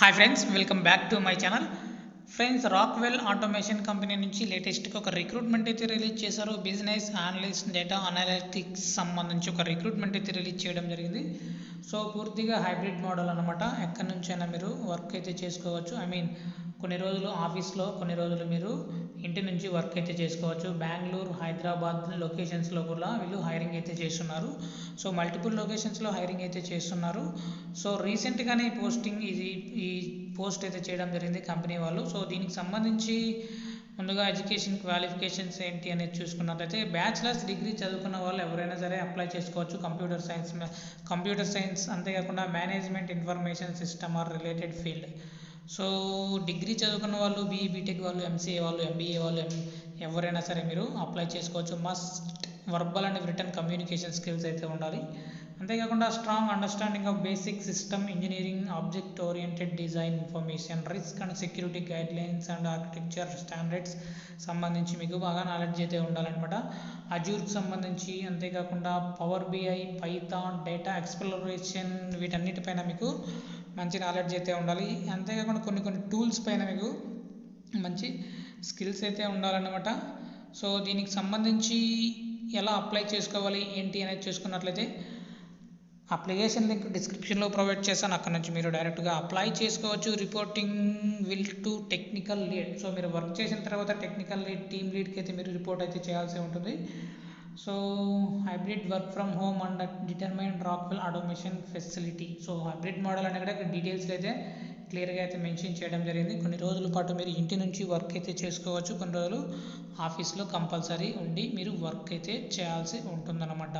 Hi friends, welcome back to my channel. Friends, Rockwell automation company నుంచి లేటెస్ట్గా ఒక recruitment అయితే రిలీజ్ చేశారు. బిజినెస్ అనలిస్ట్, డేటా అనలిటిక్స్ సంబంధించి ఒక రిక్రూట్మెంట్ అయితే రిలీజ్ చేయడం జరిగింది. సో పూర్తిగా హైబ్రిడ్ మోడల్ అనమాట. ఎక్కడి నుంచైనా మీరు వర్క్ అయితే చేసుకోవచ్చు. కొన్ని రోజులు ఆఫీస్లో, కొన్ని రోజులు మీరు ఇంటి నుంచి వర్క్ అయితే చేసుకోవచ్చు. బెంగళూరు, హైదరాబాద్ లొకేషన్స్లో కూడా వీళ్ళు హైరింగ్ అయితే చేస్తున్నారు. సో మల్టిపుల్ లొకేషన్స్లో హైరింగ్ అయితే చేస్తున్నారు. సో రీసెంట్గానే ఈ పోస్ట్ అయితే చేయడం జరిగింది కంపెనీ వాళ్ళు. సో దీనికి సంబంధించి ముందుగా ఎడ్యుకేషన్ క్వాలిఫికేషన్స్ ఏంటి అనేది చూసుకున్నట్లయితే బ్యాచిలర్స్ డిగ్రీ చదువుకున్న వాళ్ళు ఎవరైనా సరే అప్లై చేసుకోవచ్చు. కంప్యూటర్ సైన్స్ అంతేకాకుండా management information system or related field. So degree చదువుకున్న వాళ్ళు, బీఈ బీటెక్ వాళ్ళు, ఎంసీఏ వాళ్ళు, ఎంబీఏ వాళ్ళు ఎవరైనా సరే మీరు అప్లై చేసుకోవచ్చు. Must verbal and written communication skills అయితే ఉండాలి. అంతేకాకుండా strong understanding of basic system engineering, object oriented design, information risk and security guidelines and architecture standards సంబంధించి మీకు బాగా నాలెడ్జ్ అయితే ఉండాలన్నమాట. అజూర్కి సంబంధించి, అంతేకాకుండా Power BI, Python, data exploration వీటన్నిటిపైన మీకు మంచి నాలెడ్జ్ అయితే ఉండాలి. అంతేకాకుండా కొన్ని టూల్స్ పైన మీకు మంచి స్కిల్స్ అయితే ఉండాలన్నమాట. సో దీనికి సంబంధించి ఎలా అప్లై చేసుకోవాలి ఏంటి అనేది చూసుకున్నట్లయితే అప్లికేషన్ లింక్ డిస్క్రిప్షన్లో ప్రొవైడ్ చేశాను. అక్కడ నుంచి మీరు డైరెక్ట్గా అప్లై చేసుకోవచ్చు. Reporting will to technical lead. So మీరు వర్క్ చేసిన తర్వాత టెక్నికల్ లీడ్, టీమ్ లీడ్కి అయితే మీరు రిపోర్ట్ అయితే చేయాల్సి ఉంటుంది. So hybrid work from home and determined Rockwell automation facility. So hybrid model అనేది కూడా డీటెయిల్స్గా అయితే క్లియర్గా అయితే మెన్షన్ చేయడం జరిగింది. కొన్ని రోజుల పాటు మీరు ఇంటి నుంచి వర్క్ అయితే చేసుకోవచ్చు. కొన్ని రోజులు ఆఫీస్లో కంపల్సరీ ఉండి మీరు వర్క్ అయితే చేయాల్సి ఉంటుందన్నమాట.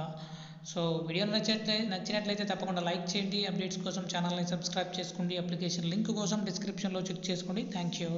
సో వీడియో నచ్చినట్లయితే తప్పకుండా లైక్ చేయండి. అప్డేట్స్ కోసం ఛానల్ని సబ్స్క్రైబ్ చేసుకోండి. అప్లికేషన్ లింక్ కోసం డిస్క్రిప్షన్లో చెక్ చేసుకోండి. Thank you.